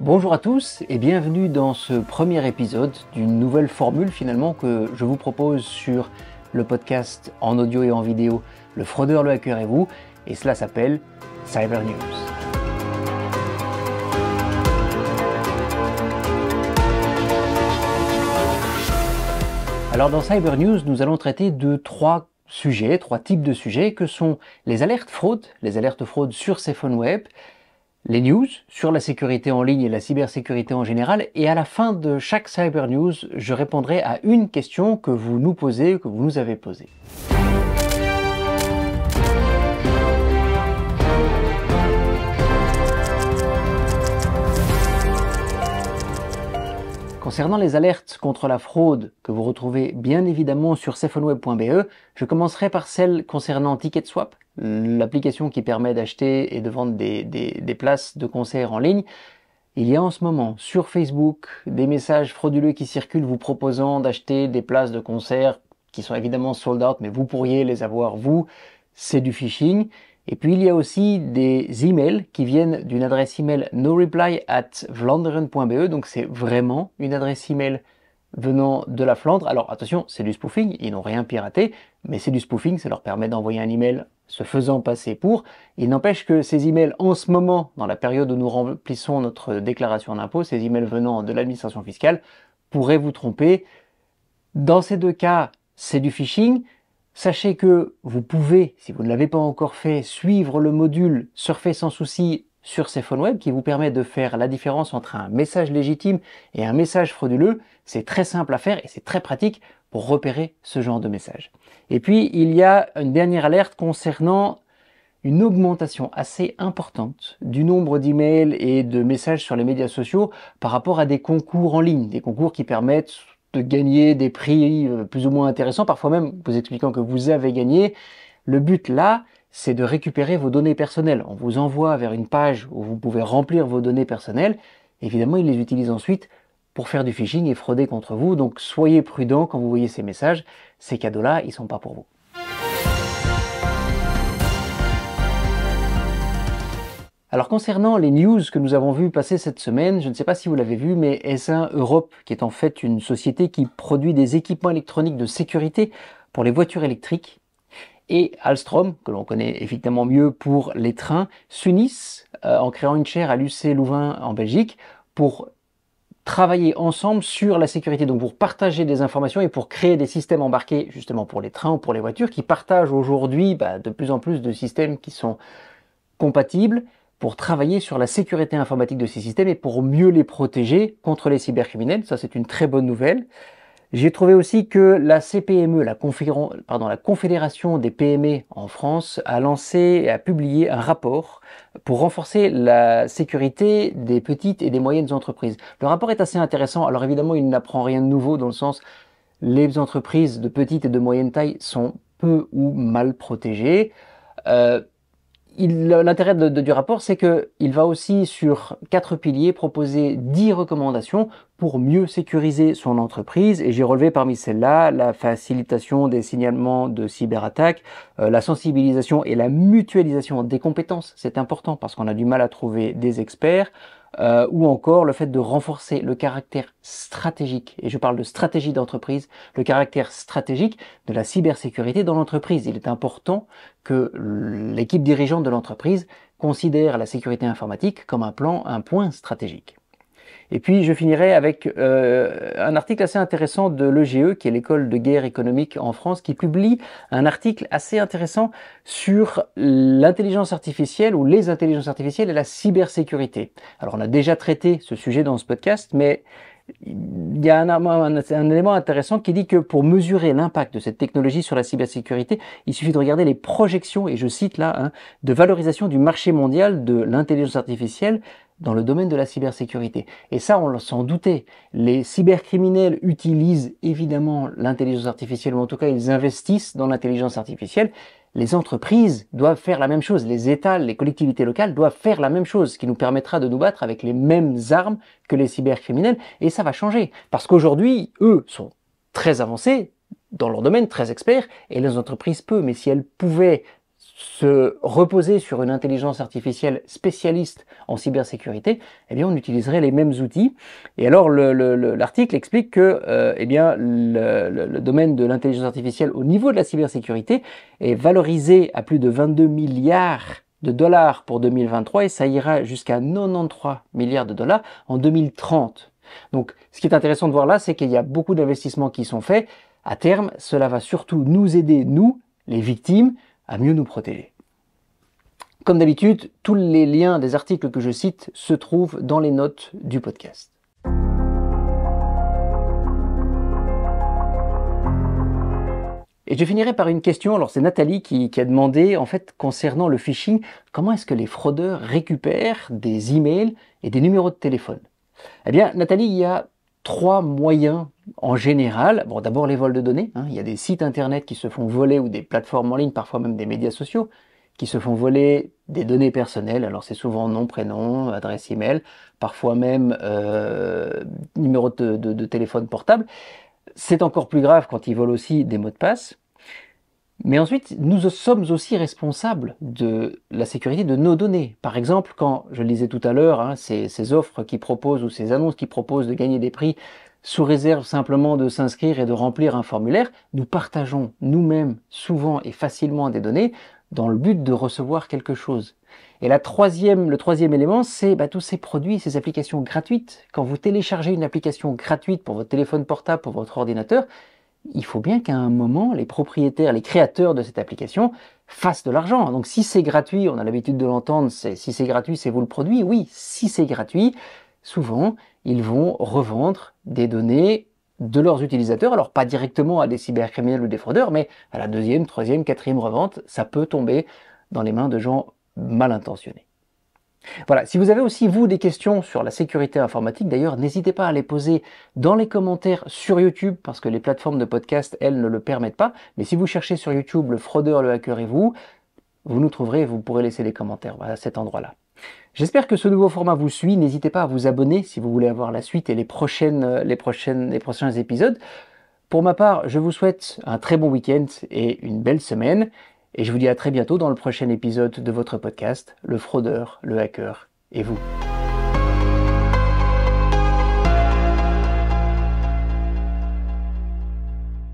Bonjour à tous et bienvenue dans ce premier épisode d'une nouvelle formule finalement que je vous propose sur le podcast en audio et en vidéo Le fraudeur, le hacker et vous, et cela s'appelle Cyber News. Alors dans Cyber News, nous allons traiter de trois types de sujets que sont les alertes fraude sur ces phones web, les news sur la sécurité en ligne et la cybersécurité en général, et à la fin de chaque Cyber News, je répondrai à une question que vous nous posez, que vous nous avez posée. Concernant les alertes contre la fraude que vous retrouvez bien évidemment sur cephoneWeb.be, je commencerai par celle concernant TicketSwap, l'application qui permet d'acheter et de vendre des places de concert en ligne. Il y a en ce moment sur Facebook des messages frauduleux qui circulent vous proposant d'acheter des places de concert qui sont évidemment sold out, mais vous pourriez les avoir vous. C'est du phishing. Et puis il y a aussi des emails qui viennent d'une adresse email noreply@vlaanderen.be, donc c'est vraiment une adresse email venant de la Flandre. Alors attention, c'est du spoofing, ils n'ont rien piraté, mais c'est du spoofing, ça leur permet d'envoyer un email se faisant passer pour. Il n'empêche que ces emails en ce moment, dans la période où nous remplissons notre déclaration d'impôt, ces emails venant de l'administration fiscale, pourraient vous tromper. Dans ces deux cas, c'est du phishing. Sachez que vous pouvez, si vous ne l'avez pas encore fait, suivre le module Surfer sans souci sur ces phones web qui vous permet de faire la différence entre un message légitime et un message frauduleux. C'est très simple à faire et c'est très pratique pour repérer ce genre de message. Et puis, il y a une dernière alerte concernant une augmentation assez importante du nombre d'emails et de messages sur les médias sociaux par rapport à des concours en ligne, des concours qui permettent de gagner des prix plus ou moins intéressants, parfois même vous expliquant que vous avez gagné. Le but là, c'est de récupérer vos données personnelles. On vous envoie vers une page où vous pouvez remplir vos données personnelles. Évidemment, ils les utilisent ensuite pour faire du phishing et frauder contre vous. Donc soyez prudents quand vous voyez ces messages. Ces cadeaux-là, ils ne sont pas pour vous. Alors concernant les news que nous avons vues passer cette semaine, je ne sais pas si vous l'avez vu, mais S1 Europe, qui est en fait une société qui produit des équipements électroniques de sécurité pour les voitures électriques, et Alstom, que l'on connaît évidemment mieux pour les trains, s'unissent en créant une chaire à l'UC Louvain en Belgique pour travailler ensemble sur la sécurité, donc pour partager des informations et pour créer des systèmes embarqués justement pour les trains ou pour les voitures qui partagent aujourd'hui de plus en plus de systèmes qui sont compatibles pour travailler sur la sécurité informatique de ces systèmes et pour mieux les protéger contre les cybercriminels. Ça, c'est une très bonne nouvelle. J'ai trouvé aussi que la CPME, la Confédération des PME en France, a lancé et a publié un rapport pour renforcer la sécurité des petites et des moyennes entreprises. Le rapport est assez intéressant. Alors évidemment, il n'apprend rien de nouveau dans le sens les entreprises de petite et de moyenne taille sont peu ou mal protégées. L'intérêt du rapport, c'est qu'il va aussi sur 4 piliers proposer 10 recommandations pour mieux sécuriser son entreprise. Et j'ai relevé parmi celles-là la facilitation des signalements de cyberattaques, la sensibilisation et la mutualisation des compétences. C'est important parce qu'on a du mal à trouver des experts. Ou encore le fait de renforcer le caractère stratégique, et je parle de stratégie d'entreprise, le caractère stratégique de la cybersécurité dans l'entreprise. Il est important que l'équipe dirigeante de l'entreprise considère la sécurité informatique comme un point stratégique. Et puis je finirai avec un article assez intéressant de l'EGE, qui est l'école de guerre économique en France, qui publie un article assez intéressant sur l'intelligence artificielle ou les intelligences artificielles et la cybersécurité. Alors on a déjà traité ce sujet dans ce podcast, mais il y a un élément intéressant qui dit que pour mesurer l'impact de cette technologie sur la cybersécurité, il suffit de regarder les projections, et je cite là, de valorisation du marché mondial de l'intelligence artificielle dans le domaine de la cybersécurité. Et ça, on s'en doutait. Les cybercriminels utilisent évidemment l'intelligence artificielle, ou en tout cas, ils investissent dans l'intelligence artificielle. Les entreprises doivent faire la même chose. Les États, les collectivités locales doivent faire la même chose, ce qui nous permettra de nous battre avec les mêmes armes que les cybercriminels. Et ça va changer. Parce qu'aujourd'hui, eux sont très avancés dans leur domaine, très experts, et les entreprises peu. Mais si elles pouvaient se reposer sur une intelligence artificielle spécialiste en cybersécurité, eh bien on utiliserait les mêmes outils. Et alors l'article explique que eh bien, le domaine de l'intelligence artificielle au niveau de la cybersécurité est valorisé à plus de 22 milliards de dollars pour 2023 et ça ira jusqu'à 93 milliards de dollars en 2030. Donc ce qui est intéressant de voir là, c'est qu'il y a beaucoup d'investissements qui sont faits. À terme, cela va surtout nous aider, nous, les victimes, à mieux nous protéger. Comme d'habitude, tous les liens des articles que je cite se trouvent dans les notes du podcast. Et je finirai par une question, alors c'est Nathalie qui a demandé, en fait, concernant le phishing, comment est-ce que les fraudeurs récupèrent des emails et des numéros de téléphone? Eh bien, Nathalie, il y a 3 moyens en général. Bon, d'abord les vols de données, il y a des sites internet qui se font voler ou des plateformes en ligne, parfois même des médias sociaux, qui se font voler des données personnelles. Alors c'est souvent nom, prénom, adresse email, parfois même numéro de téléphone portable. C'est encore plus grave quand ils volent aussi des mots de passe. Mais ensuite, nous sommes aussi responsables de la sécurité de nos données. Par exemple, quand, je le disais tout à l'heure, ces offres qui proposent ou ces annonces qui proposent de gagner des prix sous réserve simplement de s'inscrire et de remplir un formulaire, nous partageons nous-mêmes souvent et facilement des données dans le but de recevoir quelque chose. Et le troisième élément, c'est tous ces produits, ces applications gratuites. Quand vous téléchargez une application gratuite pour votre téléphone portable, pour votre ordinateur, il faut bien qu'à un moment, les propriétaires, les créateurs de cette application fassent de l'argent. Donc si c'est gratuit, on a l'habitude de l'entendre, si c'est gratuit, c'est vous le produit. Oui, si c'est gratuit, souvent, ils vont revendre des données de leurs utilisateurs. Alors pas directement à des cybercriminels ou des fraudeurs, mais à la 2e, 3e, 4e revente, ça peut tomber dans les mains de gens mal intentionnés. Voilà, si vous avez aussi, vous, des questions sur la sécurité informatique, d'ailleurs, n'hésitez pas à les poser dans les commentaires sur YouTube, parce que les plateformes de podcast, elles, ne le permettent pas. Mais si vous cherchez sur YouTube le fraudeur, le hacker et vous nous trouverez et vous pourrez laisser les commentaires à cet endroit-là. J'espère que ce nouveau format vous suit. N'hésitez pas à vous abonner si vous voulez avoir la suite et les prochains épisodes. Pour ma part, je vous souhaite un très bon week-end et une belle semaine. Et je vous dis à très bientôt dans le prochain épisode de votre podcast, Le fraudeur, le hacker et vous.